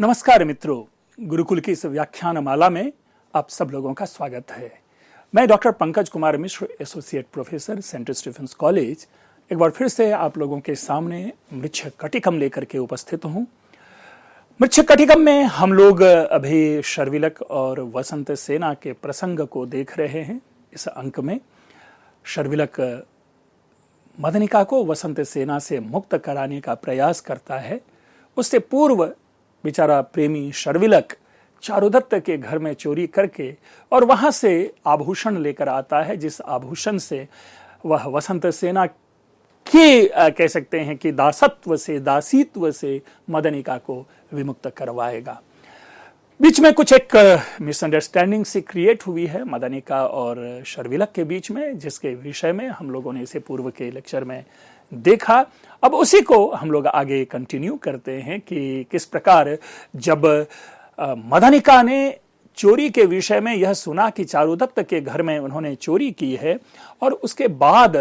नमस्कार मित्रों, गुरुकुल की इस व्याख्यान माला में आप सब लोगों का स्वागत है। मैं doctor Pankaj Kumar Mishra, associate professor, St Stephen's College, एक बार फिर से आप लोगों के सामने मृच्छकटिकम लेकर के उपस्थित हूँ। मृच्छकटिकम में हम लोग अभी शर्विलक और वसंत सेना के प्रसंग को देख रहे हैं। इस अंक में शर्विलक मदनिका को वसंत सेना से मुक्त कराने का प्रयास करता है। उससे पूर्व बेचारा प्रेमी शर्विलक चारुदत्त के घर में चोरी करके और वहां से आभूषण लेकर आता है, जिस आभूषण से वह वसंत सेना की कह सकते हैं कि दासत्व से, दासीत्व से मदनिका को विमुक्त करवाएगा। बीच में कुछ एक मिसअंडरस्टैंडिंग सी क्रिएट हुई है मदनिका और शर्विलक के बीच में, जिसके विषय में हम लोगों ने इसे पूर्व के लेक्चर में देखा। अब उसी को हम लोग आगे कंटिन्यू करते हैं कि किस प्रकार जब मदनिका ने चोरी के विषय में यह सुना कि चारुदत्त के घर में उन्होंने चोरी की है, और उसके बाद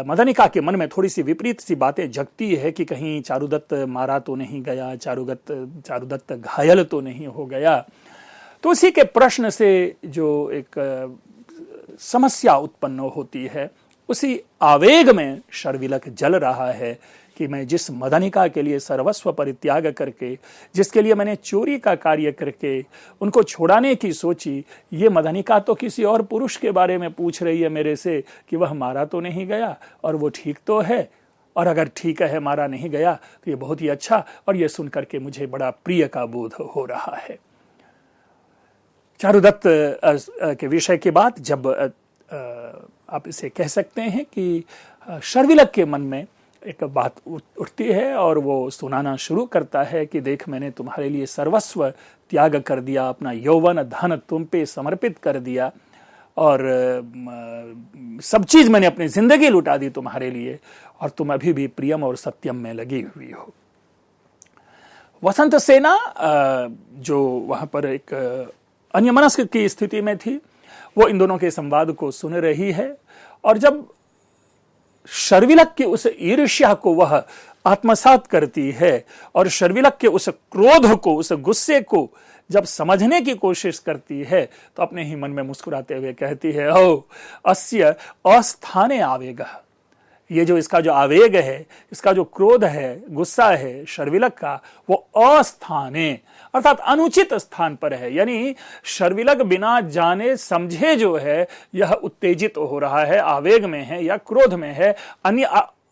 मदनिका के मन में थोड़ी सी विपरीत सी बातें जगती है कि कहीं चारुदत्त मारा तो नहीं गया, चारुदत्त घायल तो नहीं हो गया। तो उसी के प्रश्न से जो एक समस्या उत्पन्न होती है, उसी आवेग में शर्विलक जल रहा है कि मैं जिस मदनिका के लिए सर्वस्व परित्याग करके, जिसके लिए मैंने चोरी का कार्य करके उनको छुड़ाने की सोची, ये मदनिका तो किसी और पुरुष के बारे में पूछ रही है मेरे से कि वह मारा तो नहीं गया और वो ठीक तो है, और अगर ठीक है, मारा नहीं गया, तो ये बहुत ही अच्छा, और ये सुनकर के मुझे बड़ा प्रिय का बोध हो रहा है। चारुदत्त के विषय के बाद जब आप इसे कह सकते हैं कि शर्विलक के मन में एक बात उठती है और वो सुनाना शुरू करता है कि देख, मैंने तुम्हारे लिए सर्वस्व त्याग कर दिया, अपना यौवन धन तुम पे समर्पित कर दिया, और सब चीज मैंने अपनी जिंदगी लुटा दी तुम्हारे लिए, और तुम अभी भी प्रियम और सत्यम में लगी हुई हो। वसंत सेना जो वहां पर एक अन्यमनस्क की स्थिति में थी, वो इन दोनों के संवाद को सुन रही है, और जब शर्विलक के उस ईर्ष्या को वह आत्मसात करती है और शर्विलक के उस क्रोध को, उस गुस्से को जब समझने की कोशिश करती है, तो अपने ही मन में मुस्कुराते हुए कहती है, ओ अस्य अस्थाने आवेग। ये जो इसका जो आवेग है, इसका जो क्रोध है, गुस्सा है शर्विलक का, वो अस्थाने अर्थात अनुचित स्थान पर है। यानी शर्विलक बिना जाने समझे जो है यह उत्तेजित हो रहा है, आवेग में है या क्रोध में है, अन्य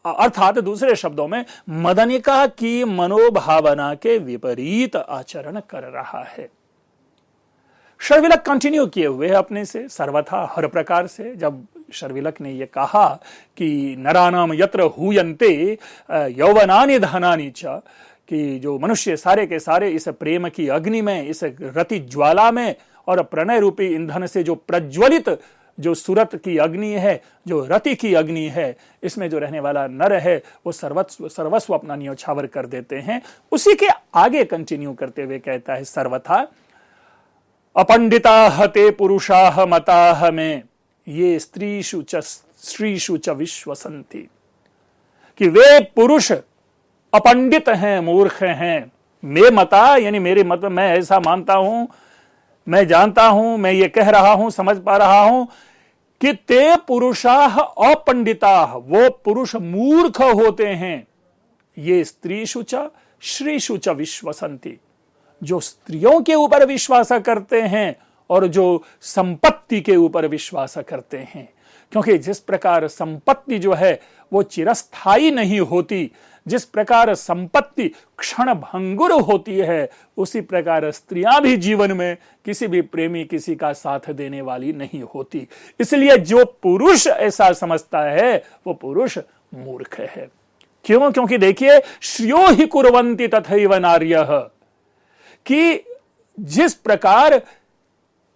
अर्थात दूसरे शब्दों में मदनिका की मनोभावना के विपरीत आचरण कर रहा है। शर्विलक कंटिन्यू किए हुए अपने से सर्वथा हर प्रकार से। जब शर्विलक ने यह कहा कि नरानाम यत्र हूयन्ते यौवनानि धनानि च, कि जो मनुष्य सारे के सारे इस प्रेम की अग्नि में, इस रति ज्वाला में और प्रणय रूपी ईंधन से जो प्रज्वलित जो सूरत की अग्नि है, जो रति की अग्नि है, इसमें जो रहने वाला नर है, वो सर्वस्व अपना न्योछावर कर देते हैं। उसी के आगे कंटिन्यू करते हुए कहता है, सर्वथा अपंडिता ते पुरुषाः मताः में ये स्त्रीषु च विश्वसन्ति, कि वे पुरुष अपंडित हैं, मूर्ख हैं। मे मता यानी मेरे मत, मैं ऐसा मानता हूं, मैं जानता हूं, मैं ये कह रहा हूं, समझ पा रहा हूं कि ते पुरुषाः अपंडिताः, वो पुरुष मूर्ख होते हैं। ये स्त्रीषु च श्रीषु च विश्वसन्ति, जो स्त्रियों के ऊपर विश्वास करते हैं और जो संपत्ति के ऊपर विश्वास करते हैं। क्योंकि जिस प्रकार संपत्ति जो है वो चिरस्थायी नहीं होती, जिस प्रकार संपत्ति क्षण भंगुर होती है, उसी प्रकार स्त्रियां भी जीवन में किसी भी प्रेमी किसी का साथ देने वाली नहीं होती। इसलिए जो पुरुष ऐसा समझता है वो पुरुष मूर्ख है। क्यों? क्योंकि देखिए, श्रियो ही कुर्वन्ति तथैव नार्यः, कि जिस प्रकार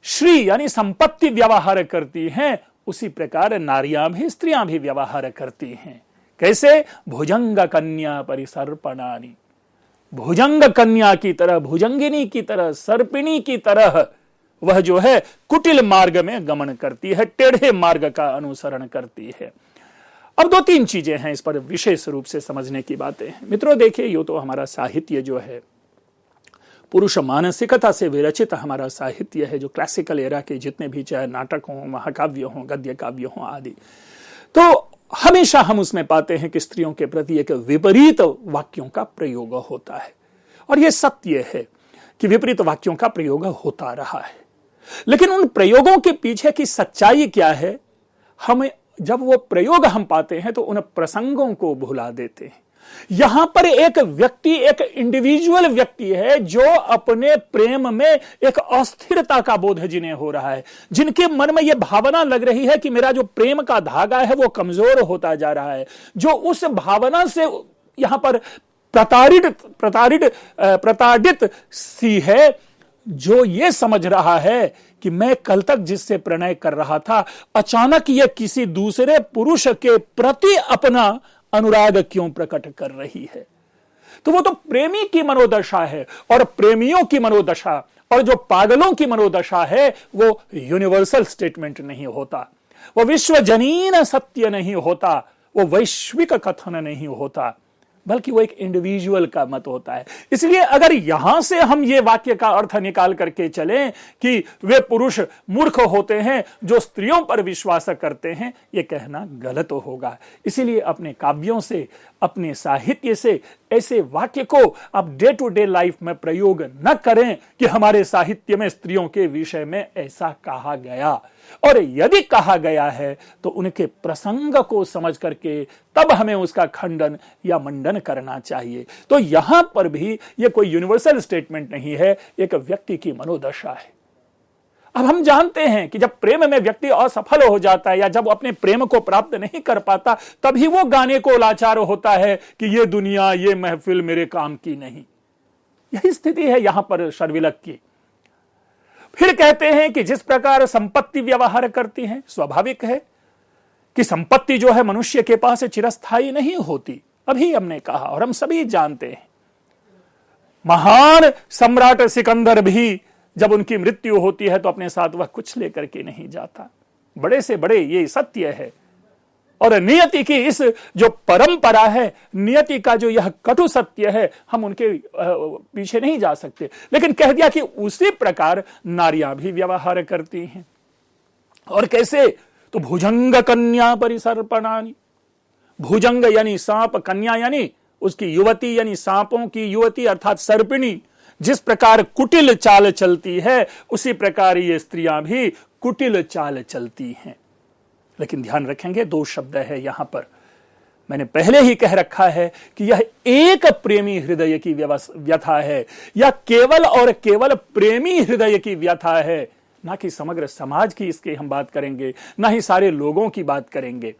श्री यानी संपत्ति व्यवहार करती हैं, उसी प्रकार नारियां भी, स्त्रियां भी व्यवहार करती हैं। कैसे? भुजंग कन्या परिसर्पणानि, भुजंग कन्या की तरह, भुजंगिनी की तरह, सर्पिणी की तरह वह जो है कुटिल मार्ग में गमन करती है, टेढ़े मार्ग का अनुसरण करती है। अब दो तीन चीजें हैं इस पर विशेष रूप से समझने की बातें हैं। मित्रों देखिए, यो तो हमारा साहित्य जो है पुरुष मानसिकता से विरचित हमारा साहित्य है, जो क्लासिकल एरा के जितने भी चाहे नाटक हों, महाकाव्य हों, गद्य काव्य हों आदि, तो हमेशा हम उसमें पाते हैं कि स्त्रियों के प्रति एक विपरीत वाक्यों का प्रयोग होता है। और यह सत्य है कि विपरीत वाक्यों का प्रयोग होता रहा है, लेकिन उन प्रयोगों के पीछे की सच्चाई क्या है, हमें जब वो प्रयोग हम पाते हैं तो उन प्रसंगों को भुला देते हैं। यहां पर एक व्यक्ति, एक इंडिविजुअल व्यक्ति है जो अपने प्रेम में एक अस्थिरता का बोध जिन्हें हो रहा है, जिनके मन में यह भावना लग रही है कि मेरा जो प्रेम का धागा है वो कमजोर होता जा रहा है, जो उस भावना से यहां पर प्रताड़ित सी है, जो ये समझ रहा है कि मैं कल तक जिससे प्रणय कर रहा था, अचानक यह किसी दूसरे पुरुष के प्रति अपना अनुराग क्यों प्रकट कर रही है। तो वो तो प्रेमी की मनोदशा है, और प्रेमियों की मनोदशा और जो पागलों की मनोदशा है वो यूनिवर्सल स्टेटमेंट नहीं होता, वो विश्वजनीन सत्य नहीं होता, वो वैश्विक कथन नहीं होता, बल्कि वो एक इंडिविजुअल का मत होता है। इसलिए अगर यहां से हम ये वाक्य का अर्थ निकाल करके चलें कि वे पुरुष मूर्ख होते हैं जो स्त्रियों पर विश्वास करते हैं, ये कहना गलत होगा। इसीलिए अपने काव्यों से, अपने साहित्य से ऐसे वाक्य को आप डे टू डे लाइफ में प्रयोग न करें कि हमारे साहित्य में स्त्रियों के विषय में ऐसा कहा गया, और यदि कहा गया है तो उनके प्रसंग को समझ करके तब हमें उसका खंडन या मंडन करना चाहिए। तो यहां पर भी यह कोई यूनिवर्सल स्टेटमेंट नहीं है, एक व्यक्ति की मनोदशा है। अब हम जानते हैं कि जब प्रेम में व्यक्ति असफल हो जाता है या जब अपने प्रेम को प्राप्त नहीं कर पाता, तभी वो गाने को लाचार होता है कि ये दुनिया, ये महफिल मेरे काम की नहीं। यही स्थिति है यहां पर शर्विलक की। फिर कहते हैं कि जिस प्रकार संपत्ति व्यवहार करती है, स्वाभाविक है कि संपत्ति जो है मनुष्य के पास चिरस्थायी नहीं होती। अभी हमने कहा और हम सभी जानते हैं, महान सम्राट सिकंदर भी जब उनकी मृत्यु होती है तो अपने साथ वह कुछ लेकर के नहीं जाता। बड़े से बड़े ये सत्य है, और नियति की इस जो परंपरा है, नियति का जो यह कटु सत्य है, हम उनके पीछे नहीं जा सकते। लेकिन कह दिया कि उसी प्रकार नारियां भी व्यवहार करती हैं। और कैसे? तो भुजंग कन्या परिसर्पणानि, भुजंग यानी सांप, कन्या यानी उसकी युवती, यानी सांपों की युवती अर्थात सर्पिणी। जिस प्रकार कुटिल चाल चलती है, उसी प्रकार ये स्त्रियां भी कुटिल चाल चलती हैं। लेकिन ध्यान रखेंगे, दो शब्द है यहां पर। मैंने पहले ही कह रखा है कि यह एक प्रेमी हृदय की व्यथा है, या केवल और केवल प्रेमी हृदय की व्यथा है, ना कि समग्र समाज की इसकी हम बात करेंगे, ना ही सारे लोगों की बात करेंगे।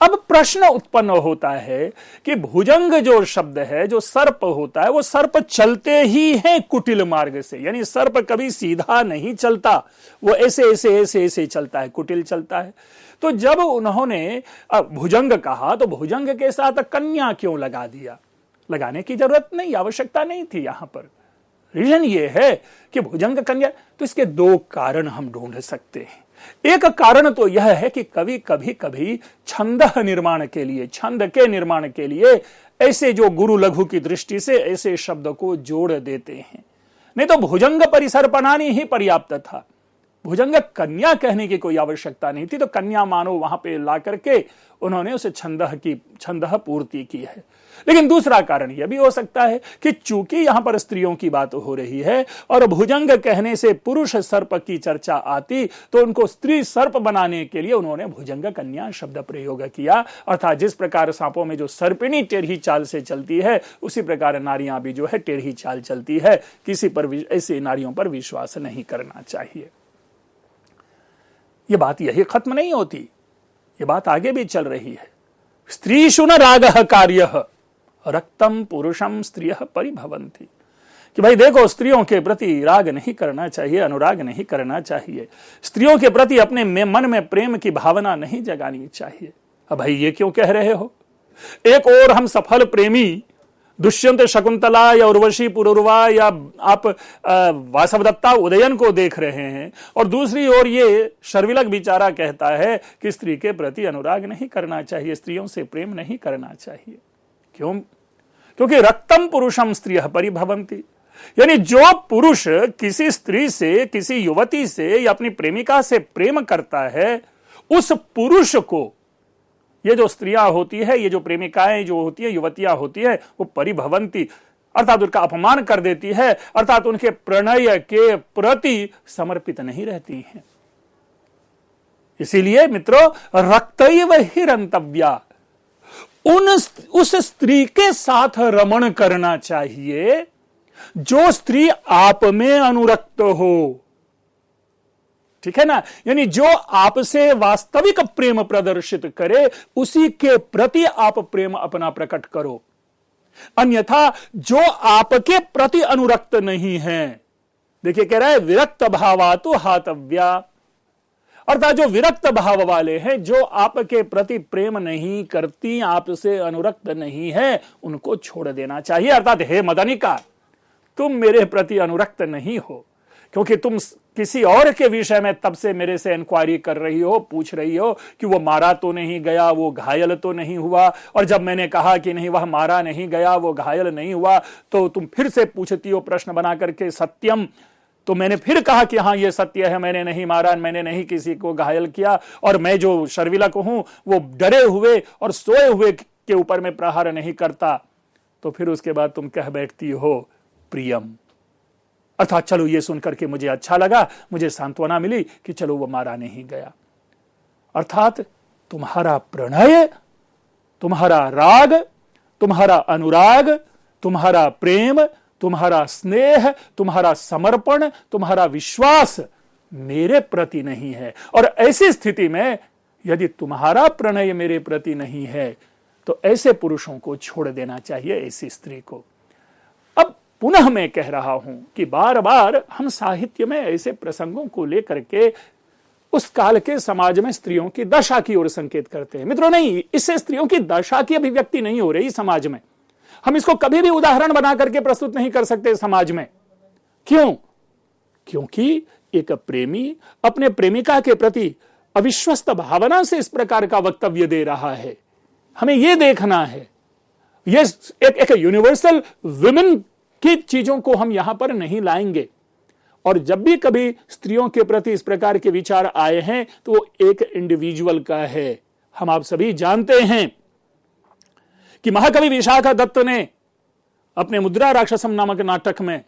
अब प्रश्न उत्पन्न होता है कि भुजंग जो शब्द है, जो सर्प होता है, वो सर्प चलते ही है कुटिल मार्ग से, यानी सर्प कभी सीधा नहीं चलता, वो ऐसे ऐसे ऐसे ऐसे चलता है, कुटिल चलता है। तो जब उन्होंने भुजंग कहा तो भुजंग के साथ कन्या क्यों लगा दिया? लगाने की जरूरत नहीं, आवश्यकता नहीं थी। यहां पर रीजन ये है कि भुजंग कन्या, तो इसके दो कारण हम ढूंढ सकते हैं। एक कारण तो यह है कि कभी छंद निर्माण के लिए, छंद के निर्माण के लिए ऐसे जो गुरु लघु की दृष्टि से ऐसे शब्द को जोड़ देते हैं, नहीं तो भुजंग परिसर्पणानि ही पर्याप्त था। भुजंग कन्या कहने की कोई आवश्यकता नहीं थी, तो कन्या मानो वहां पे ला करके उन्होंने उसे छंद पूर्ति की है। लेकिन दूसरा कारण यह भी हो सकता है कि चूंकि यहां पर स्त्रियों की बात हो रही है और भुजंग कहने से पुरुष सर्प की चर्चा आती, तो उनको स्त्री सर्प बनाने के लिए उन्होंने भुजंग कन्या शब्द प्रयोग किया। अर्थात जिस प्रकार सांपों में जो सर्पिणी टेढ़ी चाल से चलती है, उसी प्रकार नारियां भी जो है टेढ़ी चाल चलती है। किसी पर ऐसी नारियों पर विश्वास नहीं करना चाहिए। ये बात यही खत्म नहीं होती, ये बात आगे भी चल रही है। स्त्रीषु न रागः कार्यः रक्तम पुरुषम स्त्रियः परिभवन्ति, कि भाई देखो, स्त्रियों के प्रति राग नहीं करना चाहिए, अनुराग नहीं करना चाहिए, स्त्रियों के प्रति अपने मन में प्रेम की भावना नहीं जगानी चाहिए। अब भाई ये क्यों कह रहे हो? एक और हम सफल प्रेमी दुष्यंत शकुंतला या उर्वशी पुरुरवा या आप वासवदत्ता उदयन को देख रहे हैं, और दूसरी ओर ये शर्विलक बेचारा कहता है कि स्त्री के प्रति अनुराग नहीं करना चाहिए, स्त्रियों से प्रेम नहीं करना चाहिए। क्यों? क्योंकि रक्तम पुरुषम स्त्रियः परिभवन्ति, यानी जो पुरुष किसी स्त्री से, किसी युवती से या अपनी प्रेमिका से प्रेम करता है, उस पुरुष को ये जो स्त्रियां होती है, ये जो प्रेमिकाएं जो होती है, युवतियां होती है, वो परिभवंती अर्थात उनका अपमान कर देती है, अर्थात उनके प्रणय के प्रति समर्पित नहीं रहती हैं। इसीलिए मित्रों, रक्तैव हिरंतव्या, उस स्त्री के साथ रमण करना चाहिए जो स्त्री आप में अनुरक्त हो। ठीक है ना? यानी जो आपसे वास्तविक प्रेम प्रदर्शित करे, उसी के प्रति आप प्रेम अपना प्रकट करो। अन्यथा जो आपके प्रति अनुरक्त नहीं है, देखिए कह रहा है विरक्त भावातु हातव्या, अर्थात जो विरक्त भाव वाले हैं, जो आपके प्रति प्रेम नहीं करती, आपसे अनुरक्त नहीं है, उनको छोड़ देना चाहिए। अर्थात हे मदनिका, तुम मेरे प्रति अनुरक्त नहीं हो, क्योंकि तुम किसी और के विषय में तब से मेरे से इंक्वायरी कर रही हो, पूछ रही हो कि वो मारा तो नहीं गया, वो घायल तो नहीं हुआ, और जब मैंने कहा कि नहीं वह मारा नहीं गया, वो घायल नहीं हुआ, तो तुम फिर से पूछती हो प्रश्न बना करके सत्यम। तो मैंने फिर कहा कि हाँ ये सत्य है, मैंने नहीं मारा, मैंने नहीं किसी को घायल किया, और मैं जो शर्विलक हूं वो डरे हुए और सोए हुए के ऊपर में प्रहार नहीं करता। तो फिर उसके बाद तुम कह बैठती हो प्रियम, अर्थात चलो ये सुनकर के मुझे अच्छा लगा, मुझे सांत्वना मिली कि चलो वो मारा नहीं गया। अर्थात तुम्हारा प्रणय, तुम्हारा राग, तुम्हारा अनुराग, तुम्हारा प्रेम, तुम्हारा स्नेह, तुम्हारा समर्पण, तुम्हारा विश्वास मेरे प्रति नहीं है। और ऐसी स्थिति में यदि तुम्हारा प्रणय मेरे प्रति नहीं है, तो ऐसे पुरुषों को छोड़ देना चाहिए, ऐसी स्त्री को। अब पुनः मैं कह रहा हूं कि बार बार हम साहित्य में ऐसे प्रसंगों को लेकर के उस काल के समाज में स्त्रियों की दशा की ओर संकेत करते हैं। मित्रों, नहीं, इससे स्त्रियों की दशा की अभिव्यक्ति नहीं हो रही समाज में। हम इसको कभी भी उदाहरण बना करके प्रस्तुत नहीं कर सकते समाज में। क्यों? क्योंकि एक प्रेमी अपने प्रेमिका के प्रति अविश्वस्त भावना से इस प्रकार का वक्तव्य दे रहा है। हमें यह देखना है, ये एक यूनिवर्सल वुमेन की चीजों को हम यहां पर नहीं लाएंगे। और जब भी कभी स्त्रियों के प्रति इस प्रकार के विचार आए हैं, तो वो एक इंडिविजुअल का है। हम आप सभी जानते हैं कि महाकवि विशाखा दत्त ने अपने मुद्रा राक्षसम नामक नाटक में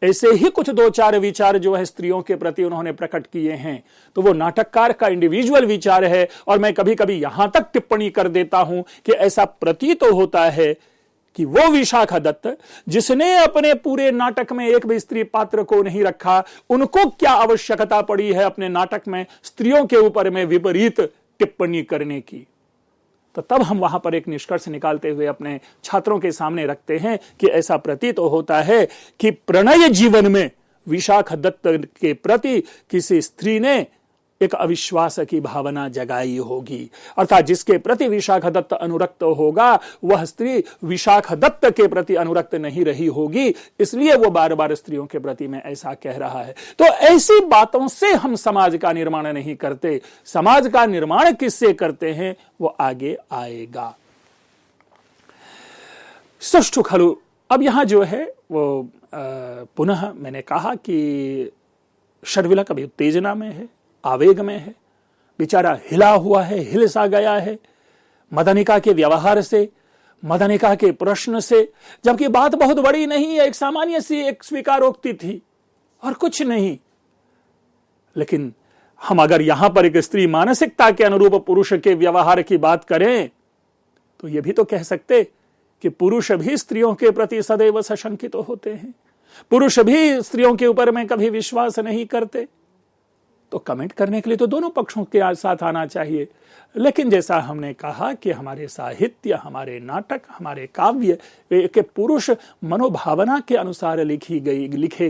ऐसे ही कुछ दो चार विचार जो है स्त्रियों के प्रति उन्होंने प्रकट किए हैं। तो वो नाटककार का इंडिविजुअल विचार है। और मैं कभी कभी यहां तक टिप्पणी कर देता हूं कि ऐसा प्रतीत होता है कि वो विशाखा दत्त जिसने अपने पूरे नाटक में एक भी स्त्री पात्र को नहीं रखा, उनको क्या आवश्यकता पड़ी है अपने नाटक में स्त्रियों के ऊपर में विपरीत टिप्पणी करने की। तो तब हम वहां पर एक निष्कर्ष निकालते हुए अपने छात्रों के सामने रखते हैं कि ऐसा प्रतीत होता है कि प्रणय जीवन में विशाखा दत्त के प्रति किसी स्त्री ने एक अविश्वास की भावना जगाई होगी। अर्थात जिसके प्रति विशाखा दत्त अनुरक्त होगा, वह स्त्री विशाखा दत्त के प्रति अनुरक्त नहीं रही होगी, इसलिए वो बार बार स्त्रियों के प्रति में ऐसा कह रहा है। तो ऐसी बातों से हम समाज का निर्माण नहीं करते। समाज का निर्माण किससे करते हैं, वो आगे आएगा। सुष्ठु खलु, अब यहां जो है वो पुनः मैंने कहा कि शर्विलक अभी उत्तेजना में है, आवेग में है, बेचारा हिला हुआ है, हिल सा गया है मदनिका के व्यवहार से, मदनिका के प्रश्न से। जबकि बात बहुत बड़ी नहीं है, एक सामान्य सी एक स्वीकारोक्ति थी और कुछ नहीं। लेकिन हम अगर यहां पर एक स्त्री मानसिकता के अनुरूप पुरुष के व्यवहार की बात करें, तो यह भी तो कह सकते कि पुरुष भी स्त्रियों के प्रति सदैव सशंकित होते हैं, पुरुष भी स्त्रियों के ऊपर में कभी विश्वास नहीं करते। तो कमेंट करने के लिए तो दोनों पक्षों के साथ आना चाहिए। लेकिन जैसा हमने कहा कि हमारे साहित्य, हमारे नाटक, हमारे काव्य एक पुरुष मनोभावना के अनुसार लिखे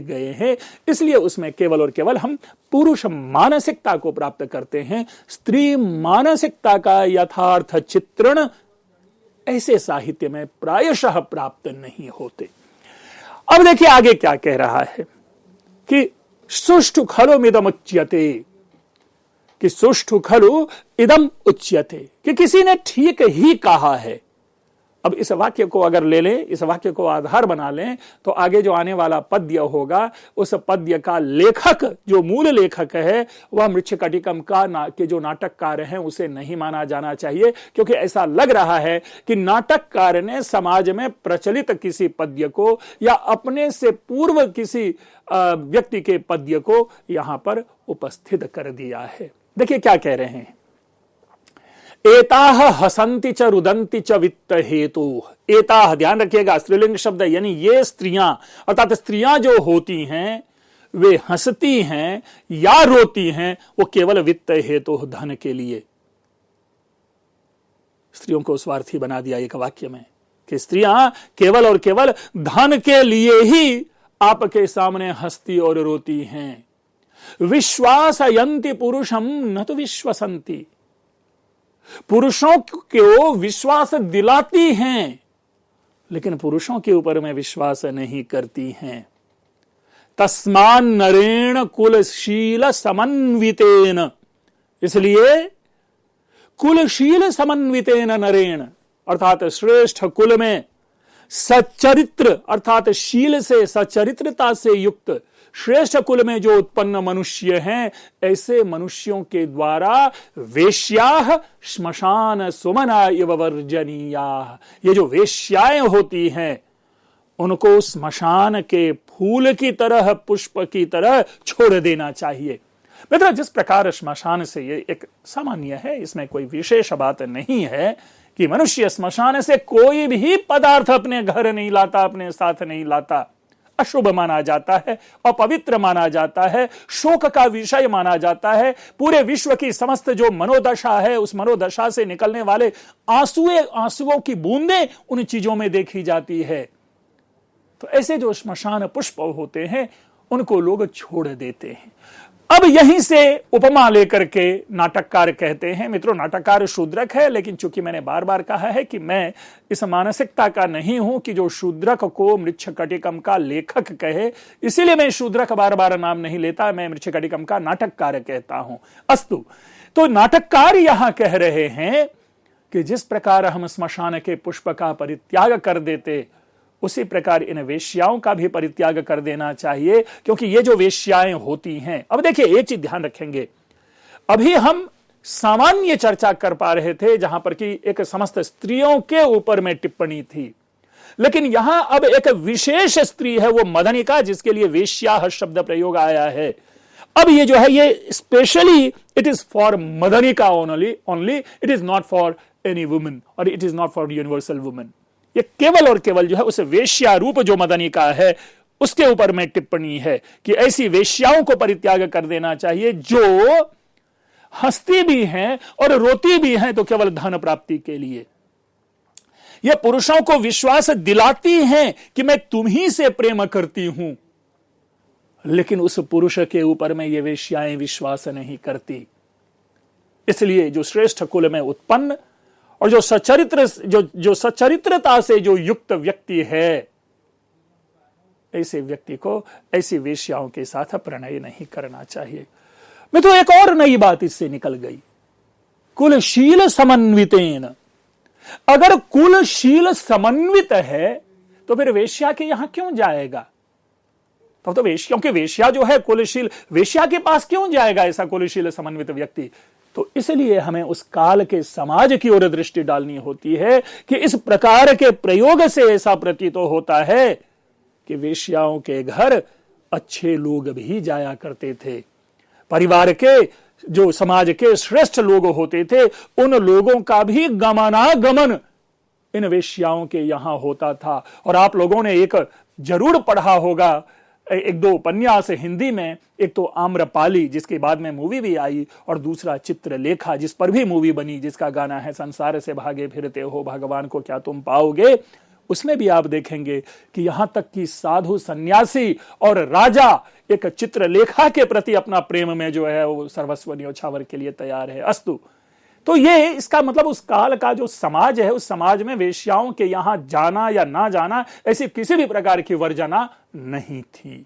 गए हैं, इसलिए उसमें केवल और केवल हम पुरुष मानसिकता को प्राप्त करते हैं। स्त्री मानसिकता का यथार्थ चित्रण ऐसे साहित्य में प्रायशः प्राप्त नहीं होते। अब देखिए आगे क्या कह रहा है कि सुष्ठु खलु इदम उच्यते, कि सुष्ठु खलु इदम उच्यते, कि किसी ने ठीक ही कहा है। अब इस वाक्य को अगर ले लें, इस वाक्य को आधार बना लें, तो आगे जो आने वाला पद्य होगा उस पद्य का लेखक, जो मूल लेखक है, वह मृच्छकटिकम के जो नाटककार हैं उसे नहीं माना जाना चाहिए, क्योंकि ऐसा लग रहा है कि नाटककार ने समाज में प्रचलित किसी पद्य को या अपने से पूर्व किसी व्यक्ति के पद्य को यहां पर उपस्थित कर दिया है। देखिए क्या कह रहे हैं, एताह हसंति च रुदंति च वित्त हेतु। एताह, ध्यान रखिएगा, स्त्रीलिंग शब्द, यानी ये स्त्रियां, अर्थात स्त्रियां जो होती हैं वे हंसती हैं या रोती हैं, वो केवल वित्त हेतु, धन के लिए। स्त्रियों को स्वार्थी बना दिया एक वाक्य में कि स्त्रियां केवल और केवल धन के लिए ही आपके सामने हंसती और रोती हैं। विश्वासयन्ति पुरुषम न तो विश्वसंति, पुरुषों को विश्वास दिलाती हैं लेकिन पुरुषों के ऊपर में विश्वास नहीं करती हैं। तस्मान नरेण कुलशील समन्वितेन, इसलिए कुलशील समन्वितेन नरेण, अर्थात श्रेष्ठ कुल में सच्चरित्र, अर्थात शील से, सच्चरित्रता से युक्त श्रेष्ठ कुल में जो उत्पन्न मनुष्य हैं, ऐसे मनुष्यों के द्वारा वेश्याः श्मशान सुमना इव वर्जनीयाः, ये जो वेश्याएं होती हैं उनको श्मशान के फूल की तरह, पुष्प की तरह छोड़ देना चाहिए। मित्रों, जिस प्रकार श्मशान से, ये एक सामान्य है, इसमें कोई विशेष बात नहीं है कि मनुष्य श्मशान से कोई भी पदार्थ अपने घर नहीं लाता, अपने साथ नहीं लाता, अशुभ माना जाता है, अपवित्र माना जाता है, शोक का विषय माना जाता है। पूरे विश्व की समस्त जो मनोदशा है, उस मनोदशा से निकलने वाले आंसुओं की बूंदें उन चीजों में देखी जाती है। तो ऐसे जो श्मशान पुष्प होते हैं उनको लोग छोड़ देते हैं। अब यहीं से उपमा लेकर के नाटककार कहते हैं, मित्रों नाटककार शूद्रक है, लेकिन चूंकि मैंने बार बार कहा है कि मैं इस मानसिकता का नहीं हूं कि जो शूद्रक को मृच्छकटिकम का लेखक कहे, इसीलिए मैं शूद्रक बार बार नाम नहीं लेता, मैं मृच्छकटिकम का नाटककार कहता हूं। अस्तु, तो नाटककार यहां कह रहे हैं कि जिस प्रकार हम श्मशान के पुष्प का परित्याग कर देते, उसी प्रकार इन वेश्याओं का भी परित्याग कर देना चाहिए, क्योंकि ये जो वेश्याएं होती हैं, अब देखिए एक चीज ध्यान रखेंगे, अभी हम सामान्य चर्चा कर पा रहे थे जहां पर कि एक समस्त स्त्रियों के ऊपर में टिप्पणी थी, लेकिन यहां अब एक विशेष स्त्री है, वो मदनिका, जिसके लिए वेश्या शब्द प्रयोग आया है। अब ये जो है, ये specially it is for Madanika only, it is not for any woman, और it is not for universal woman. ये केवल और केवल जो है उस वेश्या रूप जो मदनिका है उसके ऊपर में टिप्पणी है कि ऐसी वेश्याओं को परित्याग कर देना चाहिए जो हंसती भी हैं और रोती भी हैं, तो केवल धन प्राप्ति के लिए। ये पुरुषों को विश्वास दिलाती हैं कि मैं तुम ही से प्रेम करती हूं, लेकिन उस पुरुष के ऊपर में ये वेश्याएं विश्वास नहीं करती। इसलिए जो श्रेष्ठ कुल में उत्पन्न और जो सच्चरित्रता से जो युक्त व्यक्ति है, ऐसे व्यक्ति को ऐसी वेश्याओं के साथ प्रणय नहीं करना चाहिए। मैं तो एक और नई बात इससे निकल गई, कुलशील समन्वितेन। अगर कुलशील समन्वित है तो फिर वेश्या के यहां क्यों जाएगा? तो वेश्या, क्योंकि वेश्या जो है कुलशील, वेश्या के पास क्यों जाएगा ऐसा कुलशील समन्वित व्यक्ति? तो इसलिए हमें उस काल के समाज की ओर दृष्टि डालनी होती है कि इस प्रकार के प्रयोग से ऐसा प्रतीत होता है कि वेश्याओं के घर अच्छे लोग भी जाया करते थे। परिवार के जो समाज के श्रेष्ठ लोग होते थे, उन लोगों का भी गमनागमन इन वेश्याओं के यहां होता था। और आप लोगों ने एक जरूर पढ़ा होगा, एक दो उपन्यास हिंदी में, एक तो आम्रपाली जिसके बाद में मूवी भी आई, और दूसरा चित्रलेखा जिस पर भी मूवी बनी, जिसका गाना है संसार से भागे फिरते हो भगवान को क्या तुम पाओगे। उसमें भी आप देखेंगे कि यहां तक कि साधु सन्यासी और राजा एक चित्रलेखा के प्रति अपना प्रेम में जो है वो सर्वस्व न्योछावर के लिए तैयार है। अस्तु, तो ये इसका मतलब उस काल का जो समाज है, उस समाज में वेश्याओं के यहां जाना या ना जाना ऐसी किसी भी प्रकार की वर्जना नहीं थी।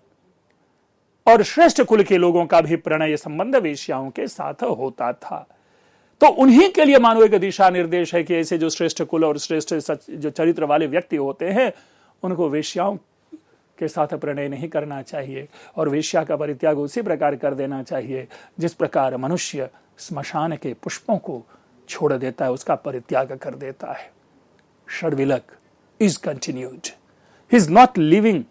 और श्रेष्ठ कुल के लोगों का भी प्रणय संबंध वेश्याओं के साथ होता था। तो उन्हीं के लिए मानो एक दिशा निर्देश है कि ऐसे जो श्रेष्ठ कुल और श्रेष्ठ जो चरित्र वाले व्यक्ति होते हैं उनको वेश्याओं के साथ प्रणय नहीं करना चाहिए और वेश्या का परित्याग उसी प्रकार कर देना चाहिए जिस प्रकार मनुष्य स्मशान के पुष्पों को छोड़ देता है, उसका परित्याग कर देता है। Sharvilak is continued, he is not living,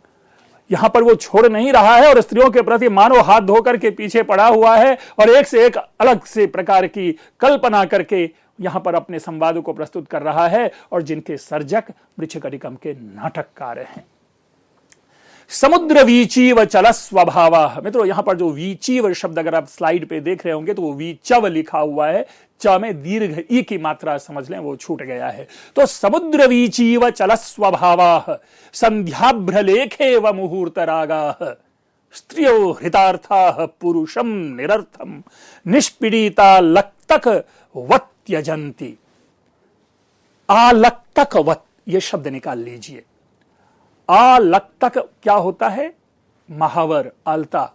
यहां पर वो छोड़ नहीं रहा है और स्त्रियों के प्रति मानो हाथ धोकर के पीछे पड़ा हुआ है और एक से एक अलग से प्रकार की कल्पना करके यहां पर अपने संवाद को प्रस्तुत कर रहा है और जिनके सर्जक वृक्षकटिकम के नाटककार हैं। समुद्र वीचीव चल स्वभाव, मित्रों यहां पर जो वीचीव शब्द अगर आप स्लाइड पे देख रहे होंगे तो वो वीचव लिखा हुआ है, च में दीर्घ ई की मात्रा समझ लें वो छूट गया है। तो समुद्र वीचीव चल स्वभाव संध्याभ्रलेखे व मुहूर्त रागा स्त्रियो हृतार्था पुरुषम निरर्थम निष्पीड़िता लक्तक वत त्यजंती। आलक्तक वत ये शब्द निकाल लीजिए। आलक्तक क्या होता है? महावर, आलता।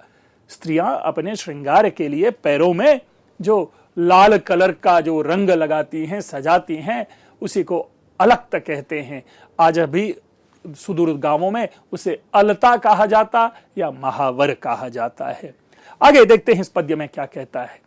स्त्रियां अपने श्रृंगार के लिए पैरों में जो लाल कलर का जो रंग लगाती हैं, सजाती हैं, उसी को अलक्त कहते हैं। आज भी सुदूर गांवों में उसे अलता कहा जाता या महावर कहा जाता है। आगे देखते हैं इस पद्य में क्या कहता है।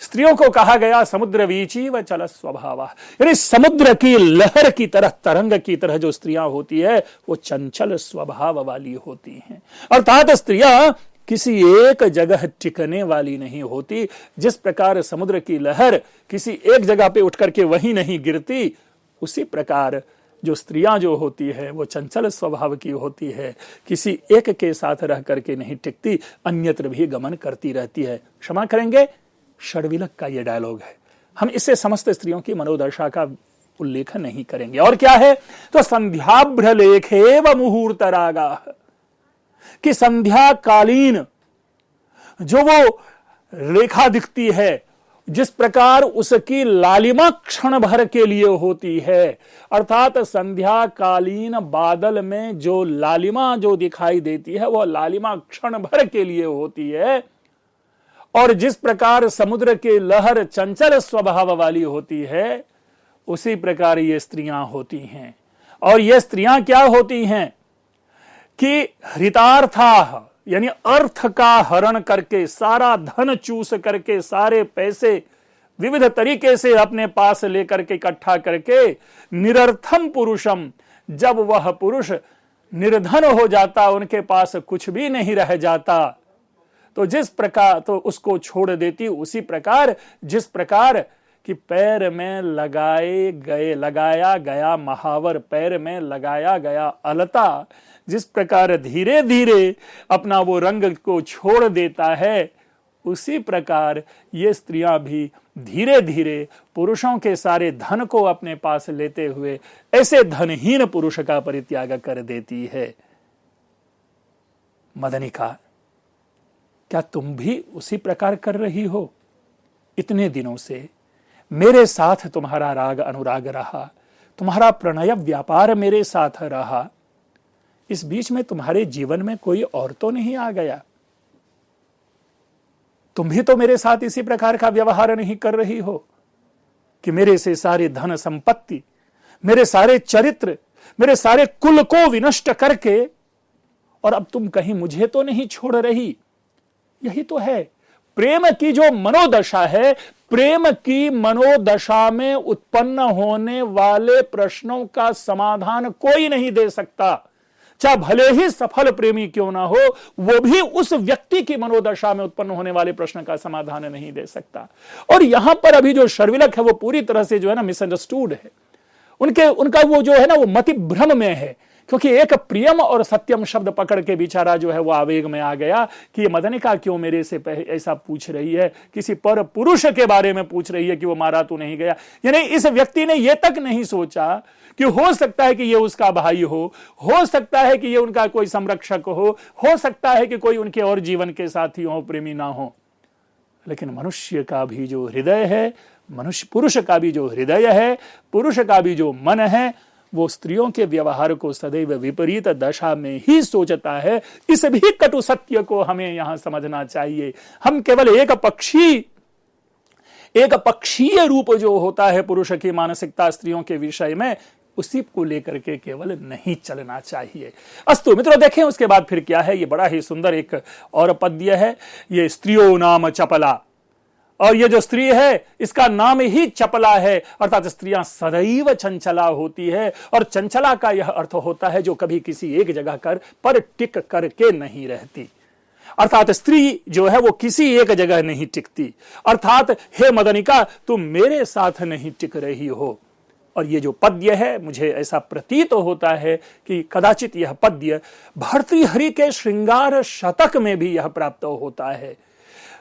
स्त्रियों को कहा गया समुद्र वीची व चल स्वभाव, यानी समुद्र की लहर की तरह, तरंग की तरह जो स्त्रियां होती है वो चंचल स्वभाव वाली होती हैं। अर्थात स्त्रियां किसी एक जगह टिकने वाली नहीं होती। जिस प्रकार समुद्र की लहर किसी एक जगह पे उठ करके वहीं नहीं गिरती, उसी प्रकार जो स्त्रियां जो होती है वो चंचल स्वभाव की होती है, किसी एक के साथ रह करके नहीं टिकती, अन्यत्र भी गमन करती रहती है। क्षमा करेंगे, शर्विलक का ये डायलॉग है। हम इससे समस्त स्त्रियों की मनोदशा का उल्लेख नहीं करेंगे। और क्या है? तो संध्याभ्र लेखे व मुहूर्त रागा, कि संध्या कालीन जो वो रेखा दिखती है, जिस प्रकार उसकी लालिमा क्षण भर के लिए होती है, अर्थात संध्या कालीन बादल में जो लालिमा जो दिखाई देती है वह लालिमा क्षण भर के लिए होती है। और जिस प्रकार समुद्र की लहर चंचल स्वभाव वाली होती है, उसी प्रकार ये स्त्रियां होती हैं। और ये स्त्रियां क्या होती हैं कि हृतार्था, यानी अर्थ का हरण करके, सारा धन चूस करके, सारे पैसे विविध तरीके से अपने पास लेकर के इकट्ठा करके, निरर्थम पुरुषम, जब वह पुरुष निर्धन हो जाता, उनके पास कुछ भी नहीं रह जाता, तो जिस प्रकार तो उसको छोड़ देती। उसी प्रकार जिस प्रकार कि पैर में लगाया गया महावर, पैर में लगाया गया अलता जिस प्रकार धीरे धीरे अपना वो रंग को छोड़ देता है, उसी प्रकार ये स्त्रियां भी धीरे धीरे पुरुषों के सारे धन को अपने पास लेते हुए ऐसे धनहीन पुरुष का परित्याग कर देती है। मदनिका, क्या तुम भी उसी प्रकार कर रही हो? इतने दिनों से मेरे साथ तुम्हारा राग अनुराग रहा, तुम्हारा प्रणय व्यापार मेरे साथ रहा, इस बीच में तुम्हारे जीवन में कोई और तो नहीं आ गया? तुम भी तो मेरे साथ इसी प्रकार का व्यवहार नहीं कर रही हो कि मेरे से सारे धन संपत्ति, मेरे सारे चरित्र, मेरे सारे कुल को विनष्ट करके और अब तुम कहीं मुझे तो नहीं छोड़ रही? यही तो है प्रेम की जो मनोदशा है। प्रेम की मनोदशा में उत्पन्न होने वाले प्रश्नों का समाधान कोई नहीं दे सकता, चाहे भले ही सफल प्रेमी क्यों ना हो, वो भी उस व्यक्ति की मनोदशा में उत्पन्न होने वाले प्रश्न का समाधान नहीं दे सकता। और यहां पर अभी जो शर्विलक है वो पूरी तरह से जो है ना मिसअंडरस्टूड है। उनका वो जो है ना वो मति भ्रम में है, क्योंकि एक प्रियम और सत्यम शब्द पकड़ के बेचारा जो है वो आवेग में आ गया कि ये मदनिका क्यों मेरे से ऐसा पूछ रही है, किसी पर पुरुष के बारे में पूछ रही है कि वो मारा तो नहीं गया। यानी इस व्यक्ति ने ये तक नहीं सोचा कि हो सकता है कि ये उसका भाई हो सकता है कि ये उनका कोई संरक्षक हो सकता है कि कोई उनके और जीवन के साथी हो, प्रेमी ना हो। लेकिन मनुष्य का भी जो हृदय है, पुरुष का भी जो हृदय है, पुरुष का भी जो मन है, वो स्त्रियों के व्यवहार को सदैव विपरीत दशा में ही सोचता है। इस भी कटु सत्य को हमें यहां समझना चाहिए। हम केवल एक पक्षी, एक पक्षीय रूप जो होता है पुरुष की मानसिकता स्त्रियों के विषय में, उसी को लेकर के केवल नहीं चलना चाहिए। अस्तु मित्रों, देखें उसके बाद फिर क्या है। ये बड़ा ही सुंदर एक और पद्य है, ये स्त्रियों नाम चपला। और ये जो स्त्री है इसका नाम ही चपला है, अर्थात स्त्रियां सदैव चंचला होती है। और चंचला का यह अर्थ होता है जो कभी किसी एक जगह पर टिक करके नहीं रहती। अर्थात स्त्री जो है वो किसी एक जगह नहीं टिकती। अर्थात हे मदनिका, तुम मेरे साथ नहीं टिक रही हो। और ये जो पद्य है, मुझे ऐसा प्रतीत होता है कि कदाचित यह पद्य भर्तृहरि के श्रृंगार शतक में भी यह प्राप्त होता है।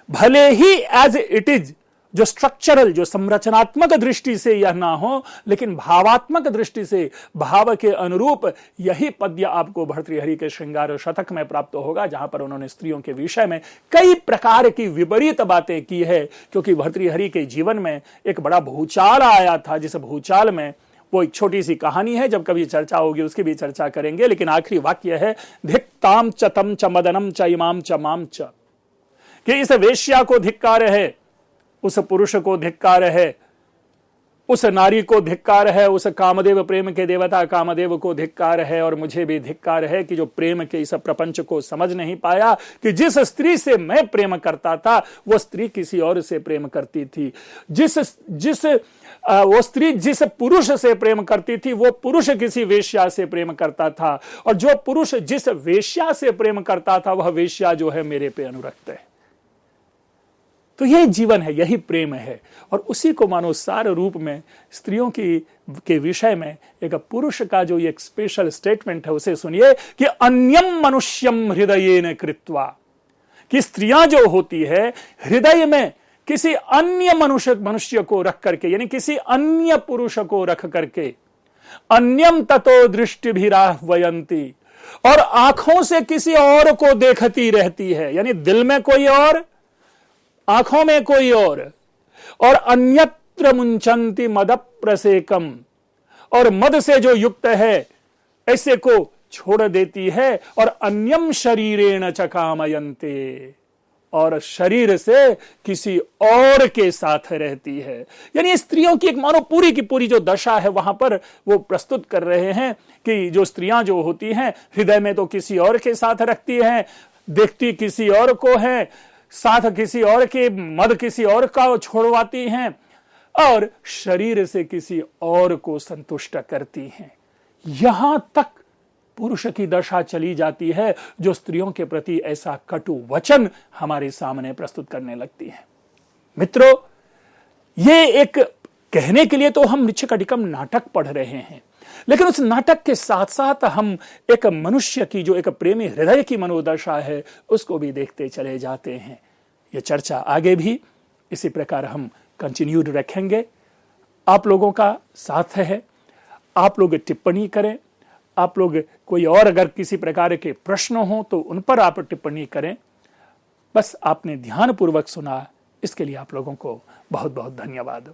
भले ही एज इट इज जो स्ट्रक्चरल, जो संरचनात्मक दृष्टि से यह ना हो, लेकिन भावात्मक दृष्टि से भाव के अनुरूप यही पद्य आपको भर्तृहरि के श्रृंगार शतक में प्राप्त होगा, जहां पर उन्होंने स्त्रियों के विषय में कई प्रकार की विपरीत बातें की है। क्योंकि भर्तृहरि के जीवन में एक बड़ा भूचाल आया था, जिस भूचाल में, वो एक छोटी सी कहानी है, जब कभी चर्चा होगी उसकी भी चर्चा करेंगे। लेकिन आखिरी वाक्य है, धिक्ताम च तम च मदनम च इमाम च माम च, कि इस वेश्या को धिक्कार है, उस पुरुष को धिक्कार है, उस नारी को धिक्कार है, उस कामदेव, प्रेम के देवता कामदेव को धिक्कार है, और मुझे भी धिक्कार है कि जो प्रेम के इस प्रपंच को समझ नहीं पाया कि जिस स्त्री से मैं प्रेम करता था वो स्त्री किसी और से प्रेम करती थी, वो स्त्री जिस पुरुष से प्रेम करती थी वो पुरुष किसी वेश्या से प्रेम करता था, और जो पुरुष जिस वेश्या से प्रेम करता था वह वेश्या जो है मेरे पे अनुरक्त है। तो यही जीवन है, यही प्रेम है। और उसी को मानो सार रूप में स्त्रियों के विषय में एक पुरुष का जो एक स्पेशल स्टेटमेंट है, उसे सुनिए कि अन्यम मनुष्यम हृदयेन कृत्वा, कि स्त्रियां जो होती है हृदय में किसी अन्य मनुष्य को रख करके, यानी किसी अन्य पुरुष को रख करके, अन्यम ततो दृष्टिभिराह्वयन्ति, और आंखों से किसी और को देखती रहती है, यानी दिल में कोई और, आंखों में कोई और अन्यत्र मुंचन्ति मद प्रसेकम, और मद से जो युक्त है ऐसे को छोड़ देती है, और अन्यम शरीरेण च कामयन्ते, और शरीर से किसी और के साथ रहती है। यानी स्त्रियों की एक मानो पूरी की पूरी जो दशा है वहां पर वो प्रस्तुत कर रहे हैं कि जो स्त्रियां जो होती हैं हृदय में तो किसी और के साथ रखती हैं, देखती किसी और को है, साथ किसी और के, मद किसी और का छोड़वाती हैं, और शरीर से किसी और को संतुष्ट करती हैं। यहां तक पुरुष की दशा चली जाती है जो स्त्रियों के प्रति ऐसा कटु वचन हमारे सामने प्रस्तुत करने लगती है। मित्रों, ये एक कहने के लिए तो हम निच्छकटिकम नाटक पढ़ रहे हैं, लेकिन उस नाटक के साथ साथ हम एक मनुष्य की जो एक प्रेमी हृदय की मनोदशा है उसको भी देखते चले जाते हैं। ये चर्चा आगे भी इसी प्रकार हम कंटिन्यूड रखेंगे। आप लोगों का साथ है, आप लोग टिप्पणी करें, आप लोग कोई और अगर किसी प्रकार के प्रश्न हो तो उन पर आप टिप्पणी करें। बस आपने ध्यानपूर्वक सुना, इसके लिए आप लोगों को बहुत बहुत धन्यवाद।